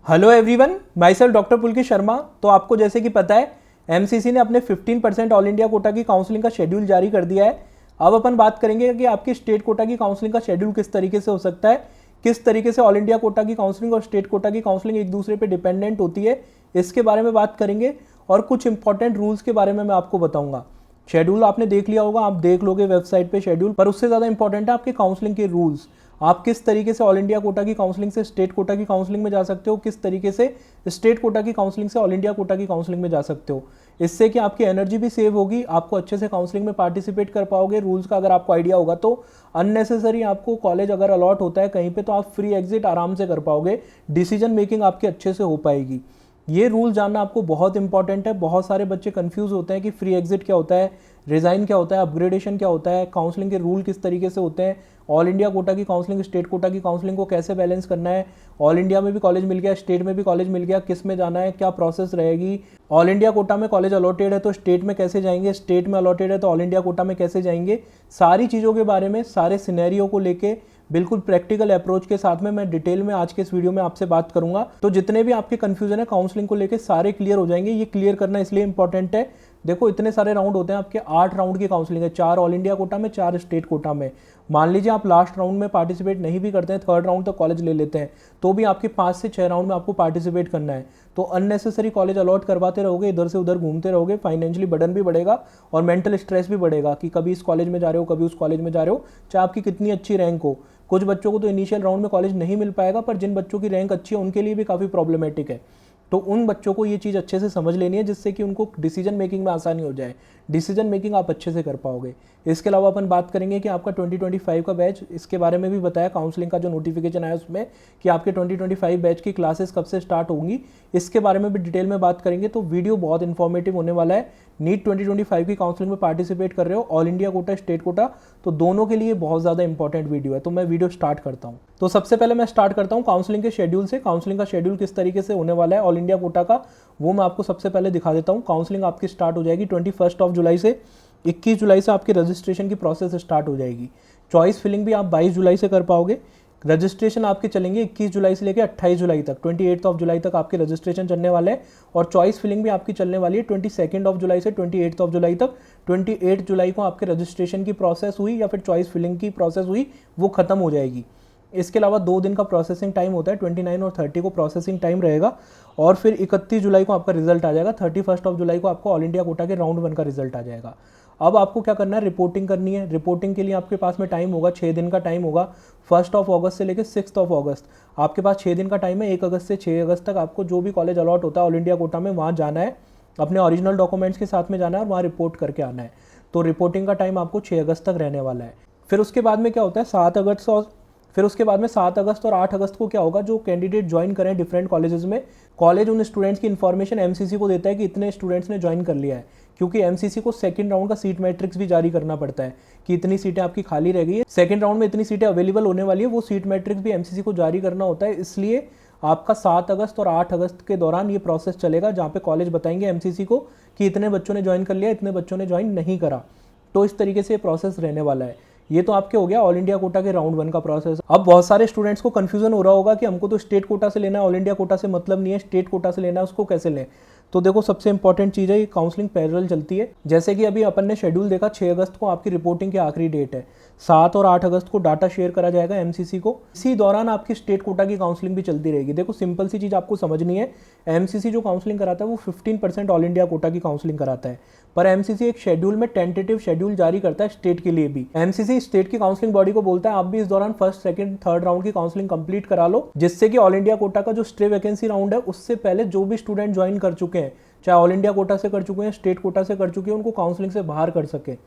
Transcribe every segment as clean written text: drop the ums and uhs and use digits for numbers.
Hello everyone, myself doctor Pulkit Sharma. तो आपको जैसे कि पता है एमसीसी ने अपने 15% ऑल इंडिया कोटा की काउंसलिंग का शेड्यूल जारी कर दिया है। अब अपन बात करेंगे कि आपकी स्टेट कोटा की काउंसलिंग का शेड्यूल किस तरीके से हो सकता है, किस तरीके से ऑल इंडिया कोटा की काउंसलिंग और स्टेट कोटा की काउंसलिंग एक दूसरे पे डिपेंडेंट होती है, इसके बारे में बात करेंगे और कुछ इंपॉर्टेंट रूल्स के बारे में मैं आपको बताऊंगा। शेड्यूल आपने देख लिया होगा, आप देख लोगे वेबसाइट पे शेड्यूल, पर उससे ज़्यादा इंपॉर्टेंट है आपके काउंसलिंग के रूल्स। आप किस तरीके से ऑल इंडिया कोटा की काउंसलिंग से स्टेट कोटा की काउंसलिंग में जा सकते हो, किस तरीके से स्टेट कोटा की काउंसलिंग से ऑल इंडिया कोटा की काउंसलिंग में जा सकते हो। इससे कि आपकी एनर्जी भी सेव होगी, आपको अच्छे से काउंसलिंग में पार्टिसिपेट कर पाओगे। रूल्स का अगर आपको आइडिया होगा तो अननेसेसरी आपको कॉलेज अगर अलॉट होता है कहीं पे तो आप फ्री एग्जिट आराम से कर पाओगे, डिसीजन मेकिंग आपकी अच्छे से हो पाएगी। ये रूल जानना आपको बहुत इंपॉर्टेंट है। बहुत सारे बच्चे कंफ्यूज होते हैं कि फ्री एग्जिट क्या होता है, रिजाइन क्या होता है, अपग्रेडेशन क्या होता है, काउंसलिंग के रूल किस तरीके से होते हैं, ऑल इंडिया कोटा की काउंसलिंग स्टेट कोटा की काउंसलिंग को कैसे बैलेंस करना है, ऑल इंडिया में भी कॉलेज मिल गया स्टेट में भी कॉलेज मिल गया, किस में जाना है, क्या प्रोसेस रहेगी, ऑल इंडिया कोटा में कॉलेज अलॉटेड है तो स्टेट में कैसे जाएंगे, स्टेट में अलॉटेड है तो ऑल इंडिया कोटा में कैसे जाएंगे। सारी चीज़ों के बारे में, सारे सिनेरियो को लेके बिल्कुल प्रैक्टिकल अप्रोच के साथ में मैं डिटेल में आज के इस वीडियो में आपसे बात करूंगा। तो जितने भी आपके कंफ्यूजन है काउंसलिंग को लेके सारे क्लियर हो जाएंगे। ये क्लियर करना इसलिए इंपॉर्टेंट है, देखो इतने सारे राउंड होते हैं आपके, 8 राउंड की काउंसलिंग है, 4 ऑल इंडिया कोटा में, 4 स्टेट कोटा में। मान लीजिए आप लास्ट राउंड में पार्टिसिपेट नहीं भी करते हैं, थर्ड राउंड तक कॉलेज ले लेते हैं, तो भी आपके 5 से 6 राउंड में आपको पार्टिसिपेट करना है। तो अननेसेसरी कॉलेज अलॉट करवाते रहोगे, इधर से उधर घूमते रहोगे, फाइनेंशियली बर्डन भी बढ़ेगा और मेंटल स्ट्रेस भी बढ़ेगा कि कभी इस कॉलेज में जा रहे हो, कभी उस कॉलेज में जा रहे हो, चाहे आपकी कितनी अच्छी रैंक हो। कुछ बच्चों को तो इनिशियल राउंड में कॉलेज नहीं मिल पाएगा, पर जिन बच्चों की रैंक अच्छी है उनके लिए भी काफ़ी प्रॉब्लमेटिक है। तो उन बच्चों को ये चीज़ अच्छे से समझ लेनी है जिससे कि उनको डिसीजन मेकिंग में आसानी हो जाए, डिसीजन मेकिंग आप अच्छे से कर पाओगे। इसके अलावा अपन बात करेंगे कि आपका 2025 का बैच, इसके बारे में भी बताया काउंसलिंग का जो नोटिफिकेशन आया उसमें कि आपके 2025 बैच की क्लासेस कब से स्टार्ट होंगी, इसके बारे में भी डिटेल में बात करेंगे। तो वीडियो बहुत इंफॉर्मेटिव होने वाला है। नीट 2025 की काउंसलिंग में पार्टिसिपेट कर रहे हो, all India quota state quota, तो दोनों के लिए बहुत ज़्यादा इंपॉर्टेंट वीडियो है। तो मैं वीडियो स्टार्ट करता हूँ। तो सबसे पहले मैं स्टार्ट करता हूँ काउंसलिंग के शेड्यूल से। काउंसलिंग का शेड्यूल किस तरीके से होने वाला है ऑल इंडिया कोटा का, वो मैं आपको सबसे पहले दिखा देता हूँ। काउंसलिंग आपकी स्टार्ट हो जाएगी 21 जुलाई से। 21 जुलाई से आपकी रजिस्ट्रेशन की प्रोसेस स्टार्ट हो जाएगी। चॉइस फिलिंग भी आप 22 जुलाई से कर पाओगे। रजिस्ट्रेशन आपके चलेंगे 21 जुलाई से लेकर 28 जुलाई तक, 28 जुलाई तक आपके रजिस्ट्रेशन चलने वाले हैं। और चॉइस फिलिंग भी आपकी चलने वाली है 22 जुलाई से 28 जुलाई तक। 28 जुलाई को आपके रजिस्ट्रेशन की प्रोसेस हुई या फिर चॉइस फिलिंग की प्रोसेस हुई, वो खत्म हो जाएगी। इसके अलावा 2 दिन का प्रोसेसिंग टाइम होता है, 29 और 30 को प्रोसेसिंग टाइम रहेगा। और फिर 31 जुलाई को आपका रिजल्ट आ जाएगा। 31 जुलाई को आपको ऑल इंडिया कोटा के राउंड 1 का रिजल्ट आ जाएगा। अब आपको क्या करना है, रिपोर्टिंग करनी है। रिपोर्टिंग के लिए आपके पास में टाइम होगा, 6 दिन का टाइम होगा। 1 अगस्त से लेकर 6 अगस्त आपके पास 6 दिन का टाइम है। 1 अगस्त से 6 अगस्त तक आपको जो भी कॉलेज अलॉट होता है ऑल इंडिया कोटा में, वहाँ जाना है, अपने ओरिजिनल डॉक्यूमेंट्स के साथ में जाना है और वहाँ रिपोर्ट करके आना है। तो रिपोर्टिंग का टाइम आपको 6 अगस्त तक रहने वाला है। फिर उसके बाद में क्या होता है, 7 अगस्त और 8 अगस्त को क्या होगा, जो कैंडिडेट ज्वाइन करें डिफरेंट कॉलेजेस में, कॉलेज उन स्टूडेंट्स की इन्फॉर्मेशन एमसीसी को देता है कि इतने स्टूडेंट्स ने ज्वाइन कर लिया है। क्योंकि एमसीसी को सेकंड राउंड का सीट मैट्रिक्स भी जारी करना पड़ता है कि इतनी सीटें आपकी खाली रह गई है, सेकंड राउंड में इतनी सीटें अवेलेबल होने वाली है, वो सीट मैट्रिक्स भी एमसीसी को जारी करना होता है। इसलिए आपका 7 अगस्त और 8 अगस्त के दौरान ये प्रोसेस चलेगा, जहाँ पे कॉलेज बताएंगे एमसीसी को कि इतने बच्चों ने ज्वाइन कर लिया, इतने बच्चों ने ज्वाइन नहीं करा। तो इस तरीके से ये प्रोसेस रहने वाला है। ये तो आपके हो गया ऑल इंडिया कोटा के राउंड 1 का प्रोसेस। अब बहुत सारे स्टूडेंट्स को कंफ्यूजन हो रहा होगा कि हमको तो स्टेट कोटा से लेना है, ऑल इंडिया कोटा से मतलब नहीं है, स्टेट कोटा से लेना है, उसको कैसे लें। तो देखो सबसे इंपॉर्टेंट चीज़ है, ये काउंसलिंग पैरेलल चलती है। जैसे कि अभी अपन ने शेड्यूल देखा, 6 अगस्त को आपकी रिपोर्टिंग की आखिरी डेट है। 7 और 8 अगस्त को डाटा शेयर करा जाएगा एमसीसी को। इसी दौरान आपकी स्टेट कोटा की काउंसलिंग भी चलती रहेगी। देखो सिंपल सी चीज़ आपको समझनी है, एमसीसी जो काउंसलिंग कराता है वो 15% ऑल इंडिया कोटा की काउंसलिंग कराता है, पर एमसीसी एक शेड्यूल में टेंटेटिव शेड्यूल जारी करता है स्टेट के लिए भी। एमसीसी स्टेट की काउंसलिंग बॉडी को बोलता है आप भी इस दौरान फर्स्ट, सेकंड, थर्ड राउंड की काउंसलिंग कंप्लीट करा लो, जिससे कि ऑल इंडिया कोटा का जो स्टे वैकेंसी राउंड है उससे पहले जो भी स्टूडेंट ज्वाइन कर चुके हैं, चाहे ऑल इंडिया कोटा से कर चुके हैं, स्टेट कोटा से कर चुके हैं, उनको काउंसलिंग से बाहर कर सके।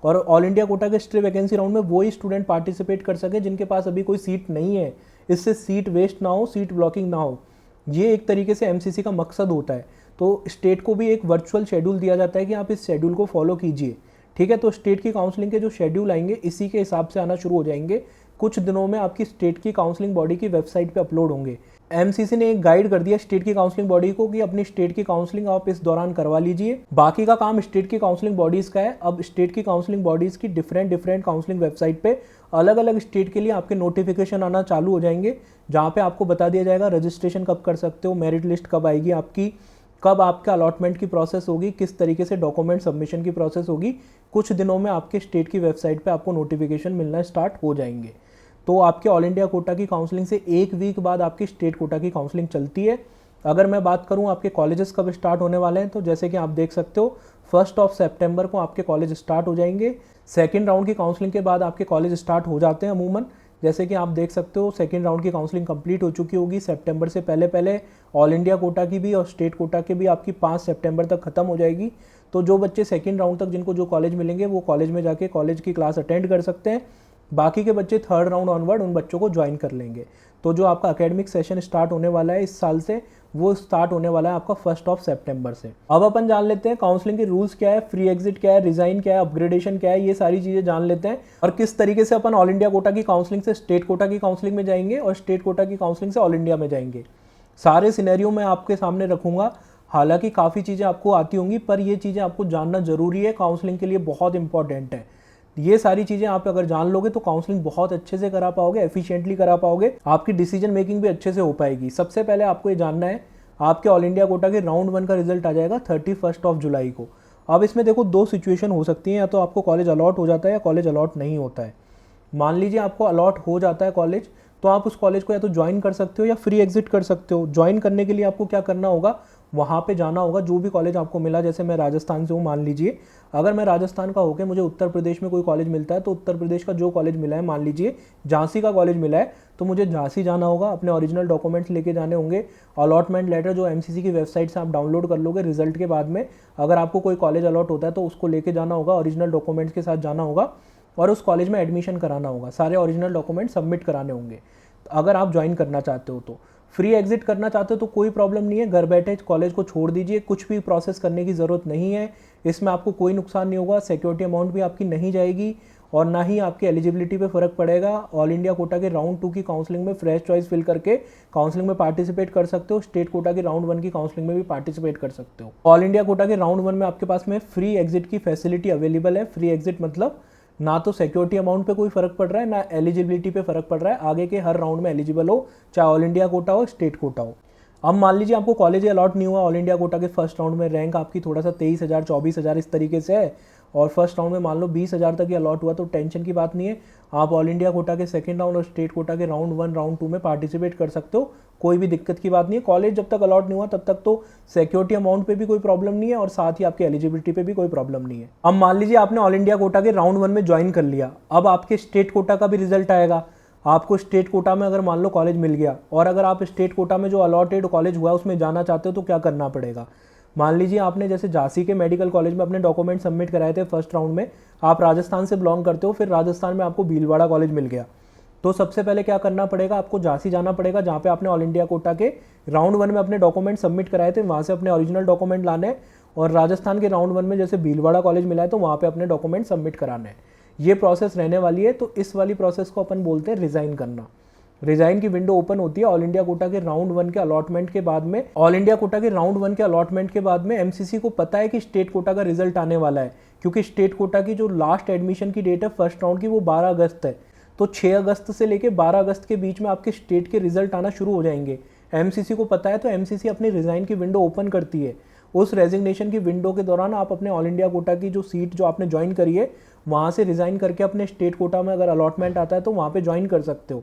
और ऑल इंडिया कोटा के स्टे वैकेंसी राउंड में वही स्टूडेंट पार्टिसिपेट कर सके जिनके पास अभी कोई सीट नहीं है। इससे सीट वेस्ट ना हो, सीट ब्लॉकिंग ना हो, ये एक तरीके से एमसीसी का मकसद होता है। तो स्टेट को भी एक वर्चुअल शेड्यूल दिया जाता है कि आप इस शेड्यूल को फॉलो कीजिए, ठीक है। तो स्टेट की काउंसलिंग के जो शेड्यूल आएंगे इसी के हिसाब से आना शुरू हो जाएंगे। कुछ दिनों में आपकी स्टेट की काउंसलिंग बॉडी की वेबसाइट पे अपलोड होंगे। एमसीसी ने एक गाइड कर दिया स्टेट की काउंसलिंग बॉडी को कि अपनी स्टेट की काउंसलिंग आप इस दौरान करवा लीजिए। बाकी का काम स्टेट की काउंसलिंग बॉडीज़ का है। अब स्टेट की काउंसलिंग बॉडीज़ की डिफरेंट काउंसलिंग वेबसाइट पे अलग अलग स्टेट के लिए आपके नोटिफिकेशन आना चालू हो जाएंगे, जहाँ पे आपको बता दिया जाएगा रजिस्ट्रेशन कब कर सकते हो, मेरिट लिस्ट कब आएगी आपकी, कब आपका अलॉटमेंट की प्रोसेस होगी, किस तरीके से डॉक्यूमेंट सबमिशन की प्रोसेस होगी। कुछ दिनों में आपके स्टेट की वेबसाइट पे आपको नोटिफिकेशन मिलना स्टार्ट हो जाएंगे। तो आपके ऑल इंडिया कोटा की काउंसलिंग से एक वीक बाद आपकी स्टेट कोटा की काउंसलिंग चलती है। अगर मैं बात करूं आपके कॉलेजेस कब स्टार्ट होने वाले हैं, तो जैसे कि आप देख सकते हो 1 सितंबर को आपके कॉलेज स्टार्ट हो जाएंगे। सेकेंड राउंड की काउंसलिंग के बाद आपके कॉलेज स्टार्ट हो जाते हैं अमूमन। जैसे कि आप देख सकते हो सेकेंड राउंड की काउंसलिंग कंप्लीट हो चुकी होगी सितंबर से पहले पहले। ऑल इंडिया कोटा की भी और स्टेट कोटा की भी आपकी 5 सितंबर तक खत्म हो जाएगी। तो जो बच्चे सेकेंड राउंड तक जिनको जो कॉलेज मिलेंगे वो कॉलेज में जाके कॉलेज की क्लास अटेंड कर सकते हैं। बाकी के बच्चे थर्ड राउंड ऑनवर्ड उन बच्चों को ज्वाइन कर लेंगे। तो जो आपका एकेडमिक सेशन स्टार्ट होने वाला है इस साल से, वो स्टार्ट होने वाला है आपका 1 सितंबर से। अब अपन जान लेते हैं काउंसलिंग के रूल्स क्या है, फ्री एग्जिट क्या है, रिजाइन क्या है, अपग्रेडेशन क्या है, ये सारी चीजें जान लेते हैं और किस तरीके से अपन ऑल इंडिया कोटा की काउंसलिंग से स्टेट कोटा की काउंसलिंग में जाएंगे और स्टेट कोटा की काउंसलिंग से ऑल इंडिया में जाएंगे। सारे सिनेरियो मैं आपके सामने रखूंगा। हालांकि काफ़ी चीज़ें आपको आती होंगी, पर ये चीज़ें आपको जानना जरूरी है, काउंसलिंग के लिए बहुत इंपॉर्टेंट है। ये सारी चीज़ें आप अगर जान लोगे तो काउंसलिंग बहुत अच्छे से करा पाओगे, एफिशिएंटली करा पाओगे, आपकी डिसीजन मेकिंग भी अच्छे से हो पाएगी। सबसे पहले आपको ये जानना है, आपके ऑल इंडिया कोटा के राउंड 1 का रिजल्ट आ जाएगा 31 जुलाई को। अब इसमें देखो 2 सिचुएशन हो सकती हैं, या तो आपको कॉलेज अलॉट हो जाता है या कॉलेज अलॉट नहीं होता है। मान लीजिए आपको अलॉट हो जाता है कॉलेज, तो आप उस कॉलेज को या तो ज्वाइन कर सकते हो या फ्री एग्जिट कर सकते हो। ज्वाइन करने के लिए आपको क्या करना होगा, वहाँ पे जाना होगा। जो भी कॉलेज आपको मिला, जैसे मैं राजस्थान से हूँ मान लीजिए, अगर मैं राजस्थान का होकर मुझे उत्तर प्रदेश में कोई कॉलेज मिलता है, तो उत्तर प्रदेश का जो कॉलेज मिला है, मान लीजिए झांसी का कॉलेज मिला है, तो मुझे झांसी जाना होगा, अपने ओरिजिनल डॉक्यूमेंट्स लेके जाने होंगे। अलॉटमेंट लेटर जो एमसीसी की वेबसाइट से आप डाउनलोड कर लोगे रिजल्ट के बाद में, अगर आपको कोई कॉलेज अलॉट होता है तो उसको लेके जाना होगा, ओरिजिनल डॉक्यूमेंट्स के साथ जाना होगा और उस कॉलेज में एडमिशन कराना होगा। सारे ओरिजिनल डॉक्यूमेंट सबमिट कराने होंगे अगर आप ज्वाइन करना चाहते हो। तो फ्री एग्जिट करना चाहते हो तो कोई प्रॉब्लम नहीं है, घर बैठे कॉलेज को छोड़ दीजिए, कुछ भी प्रोसेस करने की ज़रूरत नहीं है। इसमें आपको कोई नुकसान नहीं होगा, सिक्योरिटी अमाउंट भी आपकी नहीं जाएगी और ना ही आपकी एलिजिबिलिटी पे फ़र्क पड़ेगा। ऑल इंडिया कोटा के राउंड 2 की काउंसलिंग में फ्रेश चॉइस फिल करके काउंसलिंग में पार्टिसिपेट कर सकते हो। स्टेट कोटा के राउंड 1 की काउंसलिंग में भी पार्टिसिपेट कर सकते हो। ऑल इंडिया कोटा के राउंड 1 में आपके पास में फ्री एग्जिट की फैसिलिटी अवेलेबल है। फ्री एग्जिट मतलब ना तो सिक्योरिटी अमाउंट पे कोई फर्क पड़ रहा है, ना एलिजिबिलिटी पे फर्क पड़ रहा है। आगे के हर राउंड में एलिजिबल हो, चाहे ऑल इंडिया कोटा हो, स्टेट कोटा हो। अब मान लीजिए आपको कॉलेज अलॉट नहीं हुआ, ऑल इंडिया कोटा के फर्स्ट राउंड में रैंक आपकी थोड़ा सा 23,000 24,000 इस तरीके से है और फर्स्ट राउंड में मान लो 20,000 तक ही अलॉट हुआ, तो टेंशन की बात नहीं है। आप ऑल इंडिया कोटा के सेकंड राउंड और स्टेट कोटा के राउंड 1 राउंड 2 में पार्टिसिपेट कर सकते हो। कोई भी दिक्कत की बात नहीं है। कॉलेज जब तक अलॉट नहीं हुआ तब तक तो सिक्योरिटी अमाउंट पे भी कोई प्रॉब्लम नहीं है और साथ ही आपकी एलिजिबिलिटी पे भी कोई प्रॉब्लम नहीं है। अब मान लीजिए आपने ऑल इंडिया कोटा के राउंड 1 में ज्वाइन कर लिया, अब आपके स्टेट कोटा का भी रिजल्ट आएगा। आपको स्टेट कोटा में अगर मान लो कॉलेज मिल गया और अगर आप स्टेट कोटा में जो अलॉटेड कॉलेज हुआ उसमें जाना चाहते हो तो क्या करना पड़ेगा। मान लीजिए आपने जैसे झांसी के मेडिकल कॉलेज में अपने डॉक्यूमेंट सबमिट कराए थे फर्स्ट राउंड में, आप राजस्थान से बिलोंग करते हो, फिर राजस्थान में आपको भीलवाड़ा कॉलेज मिल गया, तो सबसे पहले क्या करना पड़ेगा, आपको झांसी जाना पड़ेगा जहाँ पे आपने ऑल इंडिया कोटा के राउंड 1 में अपने डॉक्यूमेंट सबमिट कराए थे, वहाँ से अपने ओरिजिनल डॉक्यूमेंट लाने और राजस्थान के राउंड 1 में जैसे भीलवाड़ा कॉलेज मिला है तो वहाँ पे अपने डॉक्यूमेंट सबमिट कराने हैं। ये प्रोसेस रहने वाली है। तो इस वाली प्रोसेस को अपन बोलते हैं रिजाइन करना। रिजाइन की विंडो ओपन होती है ऑल इंडिया कोटा के राउंड 1 के अलॉटमेंट के बाद में। ऑल इंडिया कोटा के राउंड 1 के अलॉटमेंट के बाद में एमसीसी को पता है कि स्टेट कोटा का रिजल्ट आने वाला है, क्योंकि स्टेट कोटा की जो लास्ट एडमिशन की डेट है फर्स्ट राउंड की वो 12 अगस्त है। तो 6 अगस्त से लेकर 12 अगस्त के बीच में आपके स्टेट के रिजल्ट आना शुरू हो जाएंगे। एमसीसी को पता है, तो एमसीसी अपनी रिजाइन की विंडो ओपन करती है। उस रेजिग्नेशन की विंडो के दौरान आप अपने ऑल इंडिया कोटा की जो सीट जो आपने ज्वाइन करी है वहाँ से रिजाइन करके अपने स्टेट कोटा में अगर अलॉटमेंट आता है तो वहाँ पे ज्वाइन कर सकते हो।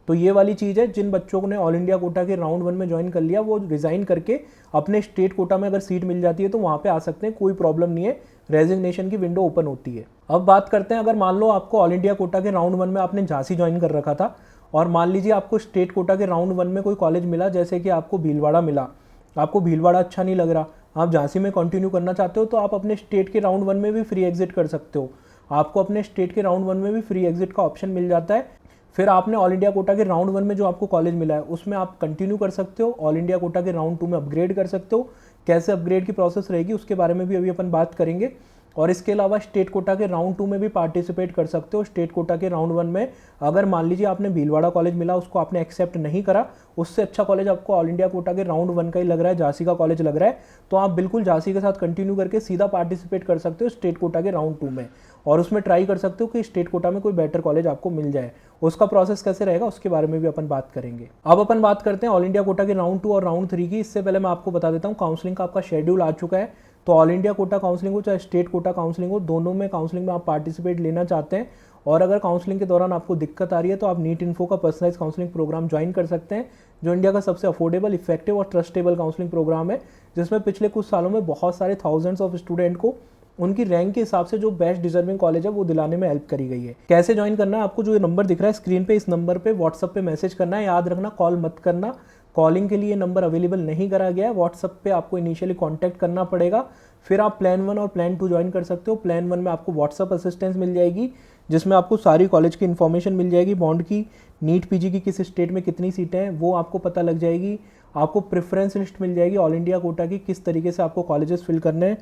तो ये वाली चीज़ है, जिन बच्चों ने ऑल इंडिया कोटा के राउंड 1 में ज्वाइन कर लिया वो रिजाइन करके अपने स्टेट कोटा में अगर सीट मिल जाती है तो वहाँ पे आ सकते हैं, कोई प्रॉब्लम नहीं है। रेजिग्नेशन की विंडो ओपन होती है। अब बात करते हैं, अगर मान लो आपको ऑल इंडिया कोटा के राउंड 1 में आपने झांसी ज्वाइन कर रखा था और मान लीजिए आपको स्टेट कोटा के राउंड 1 में कोई कॉलेज मिला, जैसे कि आपको भीलवाड़ा मिला, आपको भीलवाड़ा अच्छा नहीं लग रहा, आप झांसी में कंटिन्यू करना चाहते हो, तो आप अपने स्टेट के राउंड 1 में भी फ्री एग्जिट कर सकते हो। आपको अपने स्टेट के राउंड 1 में भी फ्री एग्जिट का ऑप्शन मिल जाता है। फिर आपने ऑल इंडिया कोटा के राउंड 1 में जो आपको कॉलेज मिला है उसमें आप कंटिन्यू कर सकते हो, ऑल इंडिया कोटा के राउंड 2 में अपग्रेड कर सकते हो। कैसे अपग्रेड की प्रोसेस रहेगी उसके बारे में भी अभी अपन बात करेंगे। और इसके अलावा स्टेट कोटा के राउंड 2 में भी पार्टिसिपेट कर सकते हो। स्टेट कोटा के राउंड 1 में अगर मान लीजिए आपने भीलवाड़ा कॉलेज मिला, उसको आपने एक्सेप्ट नहीं करा, उससे अच्छा कॉलेज आपको ऑल इंडिया कोटा के राउंड 1 का ही लग रहा है, झांसी का कॉलेज लग रहा है, तो आप बिल्कुल झांसी के साथ कंटिन्यू करके सीधा पार्टिसिपेट कर सकते हो स्टेट कोटा के राउंड 2 में, और उसमें ट्राई कर सकते हो कि स्टेट कोटा में कोई बेटर कॉलेज आपको मिल जाए। उसका प्रोसेस कैसे रहेगा उसके बारे में भी अपन बात करेंगे। अब अपन बात करते हैं ऑल इंडिया कोटा के राउंड 2 और राउंड 3 की। इससे पहले मैं आपको बता देता हूँ काउंसलिंग का आपका शेड्यूल आ चुका है। तो ऑल इंडिया कोटा काउंसलिंग हो चाहे स्टेट कोटा काउंसलिंग हो, दोनों में काउंसलिंग में आप पार्टिसिपेट लेना चाहते हैं और अगर काउंसलिंग के दौरान आपको दिक्कत आ रही है तो आप नीट इन्फो का पर्सनलाइज काउंसलिंग प्रोग्राम ज्वाइन कर सकते हैं, जो इंडिया का सबसे अफोर्डेबल, इफेक्टिव और ट्रस्टेबल काउंसलिंग प्रोग्राम है, जिसमें पिछले कुछ सालों में बहुत सारे थाउजेंड्स ऑफ स्टूडेंट को उनकी रैंक के हिसाब से जो बेस्ट डिजर्विंग कॉलेज है वो दिलाने में हेल्प करी गई है। कैसे ज्वाइन करना है, आपको जो नंबर दिख रहा है स्क्रीन पे, इस नंबर पे व्हाट्सअप पे मैसेज करना है। याद रखना कॉल मत करना, कॉलिंग के लिए नंबर अवेलेबल नहीं करा गया है। व्हाट्सअप पे आपको इनिशियली कॉन्टैक्ट करना पड़ेगा, फिर आप प्लान 1 और प्लान 2 ज्वाइन कर सकते हो। प्लान 1 में आपको व्हाट्सअप असिस्टेंस मिल जाएगी, जिसमें आपको सारी कॉलेज की इन्फॉर्मेशन मिल जाएगी, बॉन्ड की, नीट पीजी की किस स्टेट में कितनी सीटें हैं वो आपको पता लग जाएगी। आपको प्रेफरेंस लिस्ट मिल जाएगी ऑल इंडिया कोटा की, किस तरीके से आपको कॉलेजेस फिल करने हैं।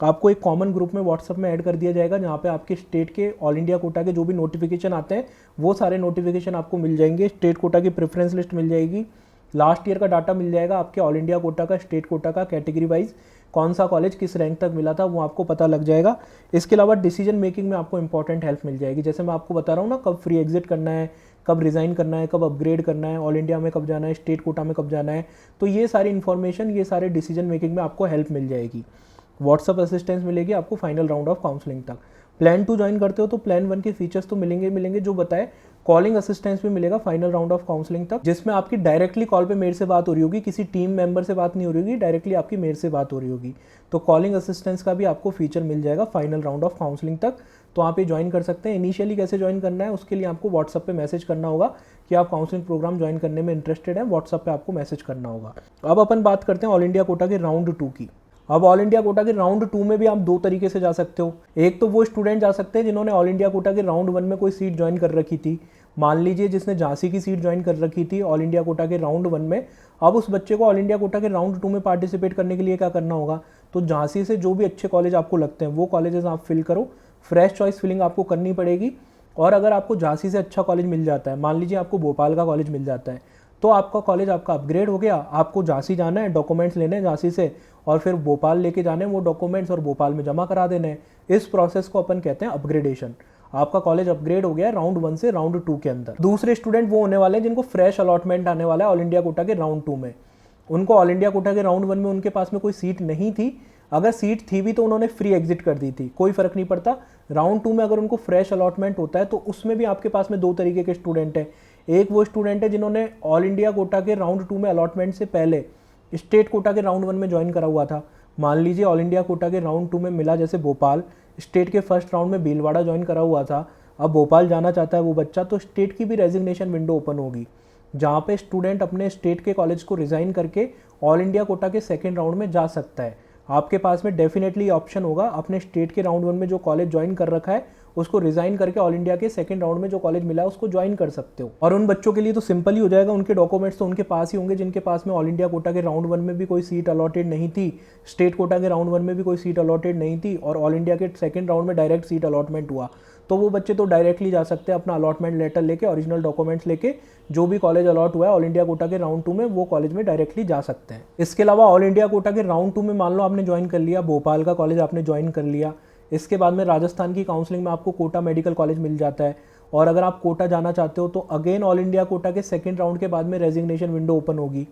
आपको एक कॉमन ग्रुप में व्हाट्सअप में ऐड कर दिया जाएगा, जहाँ पे आपके स्टेट के ऑल इंडिया कोटा के जो भी नोटिफिकेशन आते हैं वो सारे नोटिफिकेशन आपको मिल जाएंगे। स्टेट कोटा की प्रेफरेंस लिस्ट मिल जाएगी, लास्ट ईयर का डाटा मिल जाएगा, आपके ऑल इंडिया कोटा का, स्टेट कोटा का, कैटेगरी वाइज कौन सा कॉलेज किस रैंक तक मिला था वो आपको पता लग जाएगा। इसके अलावा डिसीजन मेकिंग में आपको इंपॉर्टेंट हेल्प मिल जाएगी, जैसे मैं आपको बता रहा हूँ ना, कब फ्री एग्जिट करना है, कब रिज़ाइन करना है, कब अपग्रेड करना है, ऑल इंडिया में कब जाना है, स्टेट कोटा में कब जाना है, तो ये सारी इन्फॉर्मेशन, ये सारे डिसीजन मेकिंग में आपको हेल्प मिल जाएगी। व्हाट्सअप असिस्टेंस मिलेगी आपको फाइनल राउंड ऑफ काउंसलिंग तक। प्लान 2 ज्वाइन करते हो तो प्लान 1 के फीचर्स तो मिलेंगे जो बताए। कॉलिंग असिस्टेंस भी मिलेगा फाइनल राउंड ऑफ काउंसलिंग तक, जिसमें आपकी डायरेक्टली कॉल पे मेरे से बात हो रही होगी, किसी टीम मेंबर से बात नहीं हो रही होगी, डायरेक्टली आपकी मेरे से बात हो रही होगी। तो कॉलिंग असिस्टेंस का भी आपको फीचर मिल जाएगा फाइनल राउंड ऑफ काउंसलिंग तक, तो आप ये ज्वाइन कर सकते हैं। इनिशियली कैसे ज्वाइन करना है उसके लिए आपको व्हाट्सअप पे मैसेज करना होगा कि आप काउंसलिंग प्रोग्राम ज्वाइन करने में इंटरेस्टेड हैं, व्हाट्सअप पे आपको मैसेज करना होगा। अब अपन बात करते हैं ऑल इंडिया कोटा के राउंड 2 की। अब ऑल इंडिया कोटा के राउंड 2 में भी आप 2 तरीके से जा सकते हो। एक तो वो स्टूडेंट जा सकते हैं जिन्होंने ऑल इंडिया कोटा के राउंड 1 में कोई सीट ज्वाइन कर रखी थी। मान लीजिए जिसने झांसी की सीट ज्वाइन कर रखी थी ऑल इंडिया कोटा के राउंड 1 में, अब उस बच्चे को ऑल इंडिया कोटा के राउंड 2 में पार्टिसिपेट करने के लिए क्या करना होगा, तो झांसी से जो भी अच्छे कॉलेज आपको लगते हैं वो कॉलेजेस आप फिल करो, फ्रेश चॉइस फिलिंग आपको करनी पड़ेगी। और अगर आपको झांसी से अच्छा कॉलेज मिल जाता है, मान लीजिए आपको भोपाल का कॉलेज मिल जाता है, तो आपका कॉलेज आपका अपग्रेड हो गया, आपको झांसी जाना है, डॉक्यूमेंट्स लेने हैं झांसी से और फिर भोपाल लेके जाने हैं वो डॉक्यूमेंट्स और भोपाल में जमा करा देने हैं। इस प्रोसेस को अपन कहते हैं अपग्रेडेशन। आपका कॉलेज अपग्रेड हो गया राउंड 1 से राउंड 2 के अंदर। दूसरे स्टूडेंट वो होने वाले हैं जिनको फ्रेश अलॉटमेंट आने वाला है ऑल इंडिया कोटा के राउंड 2 में। उनको ऑल इंडिया कोटा के राउंड 1 में उनके पास में कोई सीट नहीं थी, अगर सीट थी भी तो उन्होंने फ्री एग्जिट कर दी थी, कोई फर्क नहीं पड़ता। राउंड 2 में अगर उनको फ्रेश अलॉटमेंट होता है तो उसमें भी आपके पास में 2 तरीके के स्टूडेंट हैं। एक वो स्टूडेंट है जिन्होंने ऑल इंडिया कोटा के राउंड 2 में अलॉटमेंट से पहले स्टेट कोटा के राउंड 1 में ज्वाइन करा हुआ था। मान लीजिए ऑल इंडिया कोटा के राउंड 2 में मिला जैसे भोपाल, स्टेट के फर्स्ट राउंड में भीलवाड़ा ज्वाइन करा हुआ था, अब भोपाल जाना चाहता है वो बच्चा, तो स्टेट की भी रेजिग्नेशन विंडो ओपन होगी, जहाँ पे स्टूडेंट अपने स्टेट के कॉलेज को रिज़ाइन करके ऑल इंडिया कोटा के सेकेंड राउंड में जा सकता है। आपके पास में डेफिनेटली ऑप्शन होगा अपने स्टेट के राउंड 1 में जो कॉलेज ज्वाइन कर रखा है उसको रिज़ाइन करके ऑल इंडिया के सेकंड राउंड में जो कॉलेज मिला है उसको ज्वाइन कर सकते हो। और उन बच्चों के लिए तो सिंपल ही हो जाएगा, उनके डॉक्यूमेंट्स तो उनके पास ही होंगे जिनके पास में ऑल इंडिया कोटा के राउंड 1 में भी कोई सीट अलॉटेड नहीं थी, स्टेट कोटा के राउंड 1 में भी कोई सीट अलॉटेड नहीं थी और ऑल इंडिया के सेकंड राउंड में डायरेक्ट सीट अलॉटमेंट हुआ, तो वो बच्चे तो डायरेक्टली जा सकते हैं अपना अलॉटमेंट लेटर लेके, ओरिजिनल डॉक्यूमेंट्स लेके, जो भी कॉलेज अलॉट हुआ है ऑल इंडिया कोटा के राउंड 2 में वो कॉलेज में डायरेक्टली जा सकते हैं। इसके अलावा ऑल इंडिया कोटा के राउंड 2 में मान लो आपने ज्वाइन कर लिया, भोपाल का कॉलेज आपने ज्वाइन कर लिया, इसके बाद में राजस्थान की काउंसलिंग में आपको कोटा मेडिकल कॉलेज मिल जाता है और अगर आप कोटा जाना चाहते हो तो अगेन ऑल इंडिया कोटा के सेकंड राउंड के बाद में रेजिग्नेशन विंडो ओपन होगी।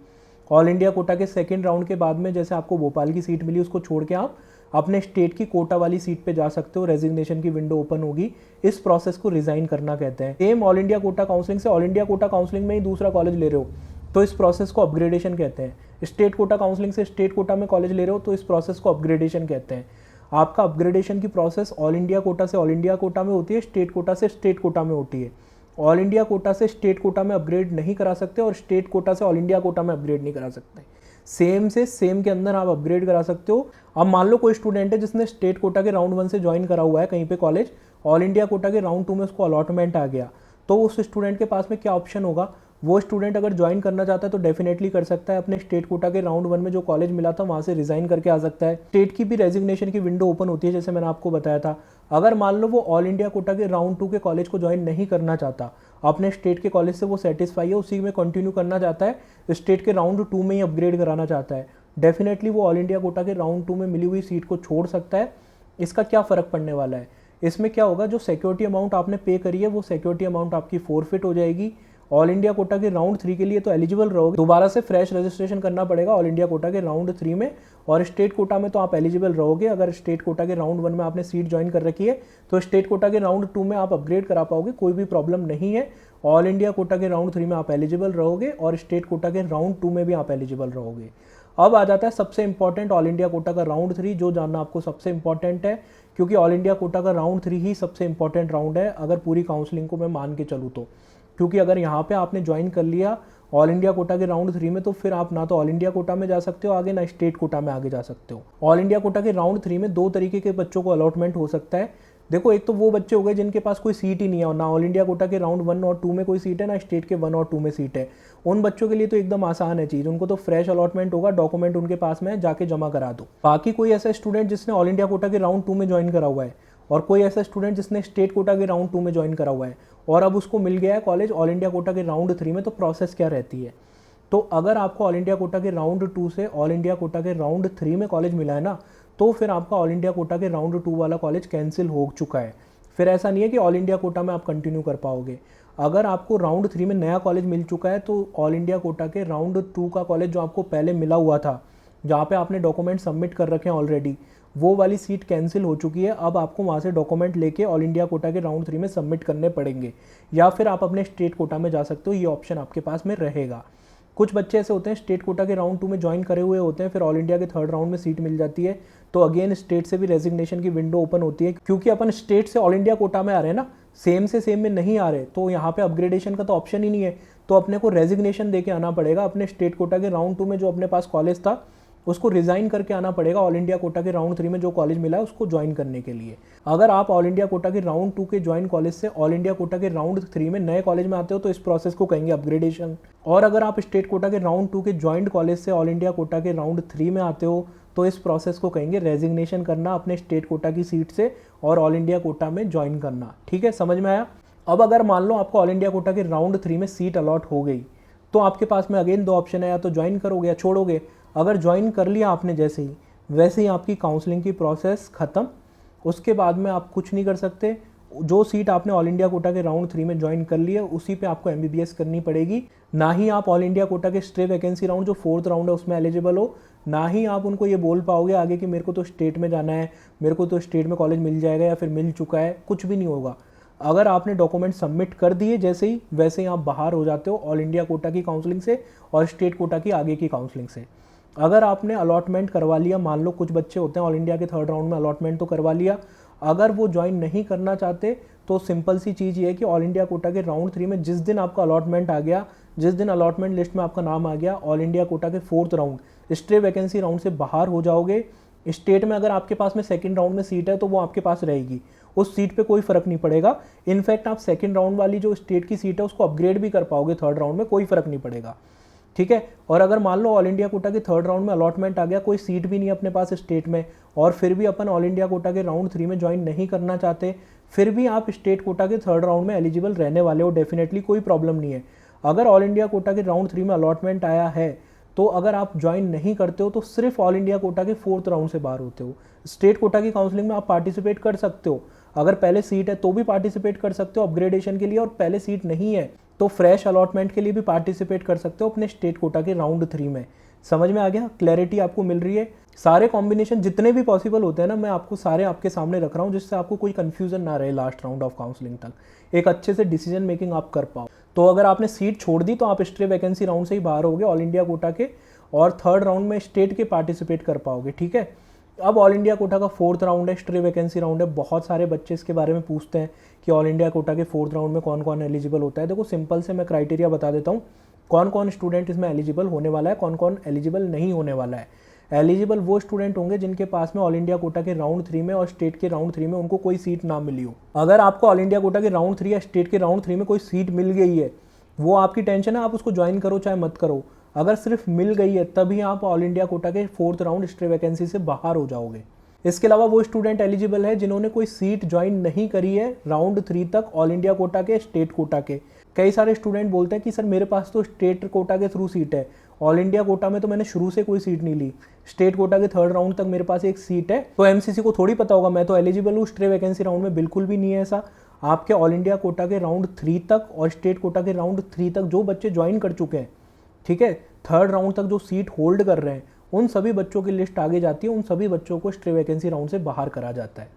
ऑल इंडिया कोटा के सेकंड राउंड के बाद में जैसे आपको भोपाल की सीट मिली उसको छोड़ के आप अपने स्टेट की कोटा वाली सीट पे जा सकते हो, रेजिग्नेशन की विंडो ओपन होगी। इस प्रोसेस को रिजाइन करना कहते हैं। Same all India quota counselling से ऑल इंडिया कोटा काउंसलिंग में ही दूसरा कॉलेज ले रहे हो तो इस प्रोसेस को अपग्रेडेशन कहते हैं। स्टेट कोटा काउंसलिंग से स्टेट कोटा में कॉलेज ले रहे हो तो इस प्रोसेस को अपग्रेडेशन कहते हैं। आपका अपग्रेडेशन की प्रोसेस ऑल इंडिया कोटा से ऑल इंडिया कोटा में होती है, स्टेट कोटा से स्टेट कोटा में होती है। ऑल इंडिया कोटा से स्टेट कोटा में अपग्रेड नहीं करा सकते और स्टेट कोटा से ऑल इंडिया कोटा में अपग्रेड नहीं करा सकते। सेम से सेम के अंदर आप अपग्रेड करा सकते हो। अब मान लो कोई स्टूडेंट है जिसने स्टेट कोटा के राउंड 1 से ज्वाइन करा हुआ है कहीं पे कॉलेज, ऑल इंडिया कोटा के राउंड 2 में उसको अलॉटमेंट आ गया, तो उस स्टूडेंट के पास में क्या ऑप्शन होगा, वो स्टूडेंट अगर ज्वाइन करना चाहता है तो डेफिनेटली कर सकता है। अपने स्टेट कोटा के राउंड 1 में जो कॉलेज मिला था वहाँ से रिज़ाइन करके आ सकता है। स्टेट की भी रेजिग्नेशन की विंडो ओपन होती है, जैसे मैंने आपको बताया था। अगर मान लो वो ऑल इंडिया कोटा के राउंड 2 के कॉलेज को ज्वाइन नहीं करना चाहता, अपने स्टेट के कॉलेज से वो सेटिस्फाई है, उसी में कंटिन्यू करना चाहता है, स्टेट के राउंड 2 में ही अपग्रेड कराना चाहता है, डेफिनेटली वो ऑल इंडिया कोटा के राउंड 2 में मिली हुई सीट को छोड़ सकता है। इसका क्या फ़र्क पड़ने वाला है, इसमें क्या होगा, जो सिक्योरिटी अमाउंट आपने पे करी है वो सिक्योरिटी अमाउंट आपकी फोरफिट हो जाएगी। ऑल इंडिया कोटा के राउंड 3 के लिए तो एलिजिबल रहोगे, दोबारा से फ्रेश रजिस्ट्रेशन करना पड़ेगा ऑल इंडिया कोटा के राउंड 3 में। और स्टेट कोटा में तो आप एलिजिबल रहोगे। अगर स्टेट कोटा के राउंड 1 में आपने सीट ज्वाइन कर रखी है तो स्टेट कोटा के राउंड 2 में आप अपग्रेड करा पाओगे, कोई भी प्रॉब्लम नहीं है। ऑल इंडिया कोटा के राउंड 3 में आप एलिजिबल रहोगे और स्टेट कोटा के राउंड 2 में भी आप एलिजिबल रहोगे। अब आ जाता है सबसे इंपॉर्टेंट ऑल इंडिया कोटा का राउंड 3, जो जानना आपको सबसे इंपॉर्टेंट है, क्योंकि ऑल इंडिया कोटा का राउंड 3 ही सबसे इंपॉर्टेंट राउंड है अगर पूरी काउंसलिंग को मैं मान के चलूँ तो। क्योंकि अगर यहाँ पे आपने ज्वाइन कर लिया ऑल इंडिया कोटा के राउंड 3 में, तो फिर आप ना तो ऑल इंडिया कोटा में जा सकते हो आगे, ना स्टेट कोटा में आगे जा सकते हो। ऑल इंडिया कोटा के राउंड 3 में 2 तरीके के बच्चों को अलॉटमेंट हो सकता है। देखो, एक तो वो बच्चे हो गए जिनके पास कोई सीट ही नहीं है, ना ऑल इंडिया कोटा के राउंड 1 और 2 में कोई सीट है, ना स्टेट के 1 और 2 में सीट है। उन बच्चों के लिए तो एकदम आसान है चीज़, उनको तो फ्रेश अलॉटमेंट होगा, डॉक्यूमेंट उनके पास में है, जाके जमा करा दो। बाकी कोई ऐसा स्टूडेंट जिसने ऑल इंडिया कोटा के राउंड 2 में ज्वाइन करा हुआ है और कोई ऐसा स्टूडेंट जिसने स्टेट कोटा के राउंड 2 में ज्वाइन करा हुआ है और अब उसको मिल गया है कॉलेज ऑल इंडिया कोटा के राउंड 3 में, तो प्रोसेस क्या रहती है। तो अगर आपको ऑल इंडिया कोटा के राउंड 2 से ऑल इंडिया कोटा के राउंड 3 में कॉलेज मिला है ना, तो फिर आपका ऑल इंडिया कोटा के राउंड 2 वाला कॉलेज कैंसिल हो चुका है। फिर ऐसा नहीं है कि ऑल इंडिया कोटा में आप कंटिन्यू कर पाओगे। अगर आपको राउंड 3 में नया कॉलेज मिल चुका है तो ऑल इंडिया कोटा के राउंड 2 का कॉलेज जो आपको पहले मिला हुआ था, जहाँ पे आपने डॉक्यूमेंट सबमिट कर रखे हैं ऑलरेडी, वो वाली सीट कैंसिल हो चुकी है। अब आपको वहाँ से डॉक्यूमेंट लेके ऑल इंडिया कोटा के राउंड 3 में सबमिट करने पड़ेंगे, या फिर आप अपने स्टेट कोटा में जा सकते हो, ये ऑप्शन आपके पास में रहेगा। कुछ बच्चे ऐसे होते हैं स्टेट कोटा के राउंड 2 में ज्वाइन करे हुए होते हैं, फिर ऑल इंडिया के 3rd राउंड में सीट मिल जाती है, तो अगेन स्टेट से भी रेजिग्नेशन की विंडो ओपन होती है। क्योंकि अपन स्टेट से ऑल इंडिया कोटा में आ रहे हैं ना, सेम से सेम में नहीं आ रहे, तो यहाँ पे अपग्रेडेशन का तो ऑप्शन ही नहीं है, तो अपने को रेजिग्नेशन दे के आना पड़ेगा। अपने स्टेट कोटा के राउंड 2 में जो अपने पास कॉलेज था उसको रिज़ाइन करके आना पड़ेगा ऑल इंडिया कोटा के राउंड 3 में जो कॉलेज मिला है उसको ज्वाइन करने के लिए। अगर आप ऑल इंडिया कोटा के राउंड 2 के ज्वाइन कॉलेज से ऑल इंडिया कोटा के राउंड 3 में नए कॉलेज में आते हो तो इस प्रोसेस को कहेंगे अपग्रेडेशन। और अगर आप स्टेट कोटा के राउंड 2 के ज्वाइंट कॉलेज से ऑल इंडिया कोटा के राउंड 3 में आते हो तो इस प्रोसेस को कहेंगे रेजिग्नेशन करना अपने स्टेट कोटा की सीट से और ऑल इंडिया कोटा में ज्वाइन करना। ठीक है, समझ में आया। अब अगर मान लो आपको ऑल इंडिया कोटा के राउंड 3 में सीट अलॉट हो गई, तो आपके पास में अगेन 2 ऑप्शन है, या तो ज्वाइन करोगे या छोड़ोगे। अगर ज्वाइन कर लिया आपने जैसे ही, वैसे ही आपकी काउंसलिंग की प्रोसेस ख़त्म, उसके बाद में आप कुछ नहीं कर सकते। जो सीट आपने ऑल इंडिया कोटा के राउंड 3 में ज्वाइन कर ली है उसी पे आपको MBBS करनी पड़ेगी। ना ही आप ऑल इंडिया कोटा के स्ट्रे वैकेंसी राउंड जो 4th राउंड है उसमें एलिजिबल हो, ना ही आप उनको ये बोल पाओगे आगे कि मेरे को तो स्टेट में जाना है, मेरे को तो स्टेट में कॉलेज मिल जाएगा या फिर मिल चुका है, कुछ भी नहीं होगा। अगर आपने डॉक्यूमेंट सबमिट कर दिए जैसे ही, वैसे ही आप बाहर हो जाते हो ऑल इंडिया कोटा की काउंसलिंग से और स्टेट कोटा की आगे की काउंसलिंग से। अगर आपने अलॉटमेंट करवा लिया, मान लो कुछ बच्चे होते हैं ऑल इंडिया के 3rd राउंड में अलॉटमेंट तो करवा लिया, अगर वो ज्वाइन नहीं करना चाहते तो सिंपल सी चीज़ ये है कि ऑल इंडिया कोटा के राउंड 3 में जिस दिन आपका अलॉटमेंट आ गया, जिस दिन अलॉटमेंट लिस्ट में आपका नाम आ गया, ऑल इंडिया कोटा के 4th round stray vacancy round से बाहर हो जाओगे। स्टेट में अगर आपके पास में 2nd राउंड में सीट है तो वो आपके पास रहेगी, उस सीट पे कोई फ़र्क नहीं पड़ेगा। इनफैक्ट आप 2nd राउंड वाली जो स्टेट की सीट है उसको अपग्रेड भी कर पाओगे 3rd राउंड में, कोई फ़र्क नहीं पड़ेगा। ठीक है। और अगर मान लो ऑल इंडिया कोटा के 3rd राउंड में अलॉटमेंट आ गया, कोई सीट भी नहीं अपने पास स्टेट में, और फिर भी अपन ऑल इंडिया कोटा के राउंड 3 में ज्वाइन नहीं करना चाहते, फिर भी आप स्टेट कोटा के 3rd राउंड में एलिजिबल रहने वाले हो, डेफिनेटली कोई प्रॉब्लम नहीं है। अगर ऑल इंडिया कोटा के राउंड 3 में अलॉटमेंट आया है तो अगर आप ज्वाइन नहीं करते हो तो सिर्फ ऑल इंडिया कोटा के 4th राउंड से बाहर होते हो। स्टेट कोटा की काउंसलिंग में आप पार्टिसिपेट कर सकते हो, अगर पहले सीट है तो भी पार्टिसिपेट कर सकते हो अपग्रेडेशन के लिए, और पहले सीट नहीं है तो फ्रेश अलॉटमेंट के लिए भी पार्टिसिपेट कर सकते हो अपने स्टेट कोटा के राउंड 3 में। समझ में आ गया? क्लैरिटी आपको मिल रही है? सारे कॉम्बिनेशन जितने भी पॉसिबल होते हैं ना, मैं आपको सारे आपके सामने रख रहा हूँ जिससे आपको कोई कंफ्यूजन ना रहे लास्ट राउंड ऑफ काउंसलिंग तक, एक अच्छे से डिसीजन मेकिंग आप कर पाओ। तो अगर आपने सीट छोड़ दी तो आप स्ट्रे वैकेंसी राउंड से ही बाहर होगे ऑल इंडिया कोटा के, और 3rd राउंड में स्टेट के पार्टिसिपेट कर पाओगे। ठीक है। अब ऑल इंडिया कोटा का 4th राउंड है, स्ट्रे वैकेंसी राउंड है। बहुत सारे बच्चे इसके बारे में पूछते हैं कि ऑल इंडिया कोटा के 4th राउंड में कौन कौन एलिजिबल होता है। देखो सिंपल से मैं क्राइटेरिया बता देता हूँ, कौन कौन स्टूडेंट इसमें एलिजिबल होने वाला है, कौन कौन एलिजिबल नहीं होने वाला है। एलिजिबल वो स्टूडेंट होंगे जिनके पास में ऑल इंडिया कोटा के राउंड 3 में और स्टेट के राउंड 3 में उनको कोई सीट ना मिली हो। अगर आपको ऑल इंडिया कोटा के राउंड 3 या स्टेट के राउंड 3 में कोई सीट मिल गई है वो आपकी टेंशन है, आप उसको ज्वाइन करो चाहे मत करो। अगर सिर्फ मिल गई है तभी आप ऑल इंडिया कोटा के 4th राउंड स्ट्रे वैकेंसी से बाहर हो जाओगे। इसके अलावा वो स्टूडेंट एलिजिबल है जिन्होंने कोई सीट ज्वाइन नहीं करी है राउंड 3 तक ऑल इंडिया कोटा के, स्टेट कोटा के। कई सारे स्टूडेंट बोलते हैं कि सर मेरे पास तो स्टेट कोटा के थ्रू सीट है, ऑल इंडिया कोटा में तो मैंने शुरू से कोई सीट नहीं ली, स्टेट कोटा के 3rd राउंड तक मेरे पास एक सीट है, तो एमसीसी को थोड़ी पता होगा मैं तो एलिजिबल हूँ स्ट्रे वैकेंसी राउंड में। बिल्कुल भी नहीं है ऐसा। आपके ऑल इंडिया कोटा के राउंड 3 तक और स्टेट कोटा के राउंड 3 तक जो बच्चे ज्वाइन कर चुके हैं, ठीक है, 3rd राउंड तक जो सीट होल्ड कर रहे हैं, उन सभी बच्चों की लिस्ट आगे जाती है, उन सभी बच्चों को स्ट्रे वैकेंसी राउंड से बाहर करा जाता है।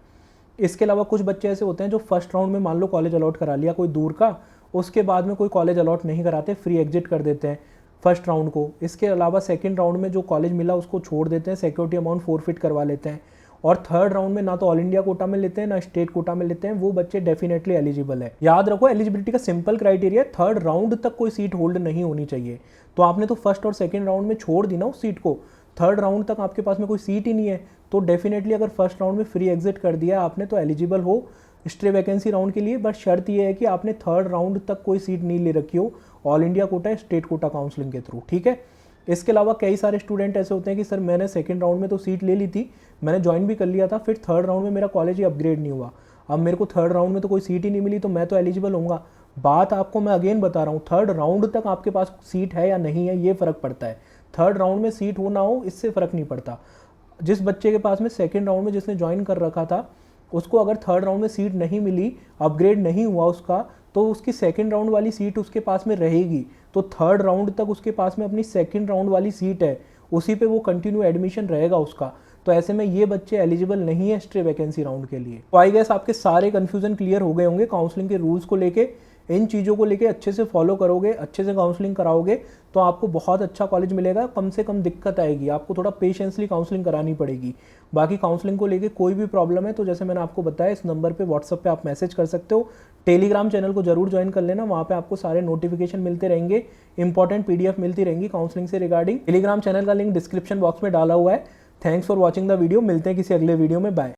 इसके अलावा कुछ बच्चे ऐसे होते हैं जो फर्स्ट राउंड में मान लो कॉलेज अलॉट करा लिया कोई दूर का, उसके बाद में कोई कॉलेज अलॉट नहीं कराते, फ्री एग्जिट कर देते हैं फर्स्ट राउंड को। इसके अलावा सेकंड राउंड में जो कॉलेज मिला उसको छोड़ देते हैं, सिक्योरिटी अमाउंट फोरफिट करवा लेते हैं, और 3rd राउंड में ना तो ऑल इंडिया कोटा में लेते हैं ना स्टेट कोटा में लेते हैं। वो बच्चे डेफिनेटली एलिजिबल है। याद रखो एलिजिबिलिटी का सिंपल क्राइटेरिया 3rd राउंड तक कोई सीट होल्ड नहीं होनी चाहिए। तो आपने तो फर्स्ट और सेकंड राउंड में छोड़ दी ना उस सीट को, 3rd राउंड तक आपके पास में कोई सीट ही नहीं है, तो डेफिनेटली अगर फर्स्ट राउंड में फ्री एग्जिट कर दिया आपने तो एलिजिबल हो स्ट्रे वैकेंसी राउंड के लिए। बट शर्त यह है कि आपने 3rd राउंड तक कोई सीट नहीं ले रखी हो all India quota, state quota counselling के थ्रू, ठीक है। इसके अलावा कई सारे स्टूडेंट ऐसे होते हैं कि सर मैंने सेकंड राउंड में तो सीट ले ली थी, मैंने ज्वाइन भी कर लिया था, फिर 3rd राउंड में मेरा कॉलेज ही अपग्रेड नहीं हुआ, अब मेरे को 3rd राउंड में तो कोई सीट ही नहीं मिली, तो मैं तो एलिजिबल होऊंगा। बात आपको मैं अगेन बता रहा हूँ, 3rd राउंड तक आपके पास सीट है या नहीं है ये फ़र्क पड़ता है। 3rd राउंड में सीट हो ना हो इससे फ़र्क नहीं पड़ता। जिस बच्चे के पास में सेकंड राउंड में जिसने ज्वाइन कर रखा था उसको अगर 3rd राउंड में सीट नहीं मिली, अपग्रेड नहीं हुआ उसका, तो उसकी सेकंड राउंड वाली सीट उसके पास में रहेगी। तो 3rd राउंड तक उसके पास में अपनी सेकंड राउंड वाली सीट है, उसी पे वो कंटिन्यू एडमिशन रहेगा उसका। तो ऐसे में ये बच्चे एलिजिबल नहीं है स्ट्रे वैकेंसी राउंड के लिए। तो आई गेस आपके सारे कन्फ्यूजन क्लियर हो गए होंगे काउंसलिंग के रूल्स को लेके। इन चीज़ों को लेके अच्छे से फॉलो करोगे, अच्छे से काउंसलिंग कराओगे तो आपको बहुत अच्छा कॉलेज मिलेगा। कम से कम दिक्कत आएगी, आपको थोड़ा पेशेंसली काउंसलिंग करानी पड़ेगी। बाकी काउंसलिंग को लेके कोई भी प्रॉब्लम है तो जैसे मैंने आपको बताया इस नंबर पे व्हाट्सअप पे आप मैसेज कर सकते हो। टेलीग्राम चैनल को जरूर ज्वाइन कर लेना, वहाँ पे आपको सारे नोटिफिकेशन मिलते रहेंगे, इंपॉर्टेंट पीडीएफ मिलती रहेंगी काउंसलिंग से रिगार्डिंग। टेलीग्राम चैनल का लिंक डिस्क्रिप्शन बॉक्स में डाला हुआ है। Thanks for watching the video. मिलते हैं किसी अगले वीडियो में, बाय।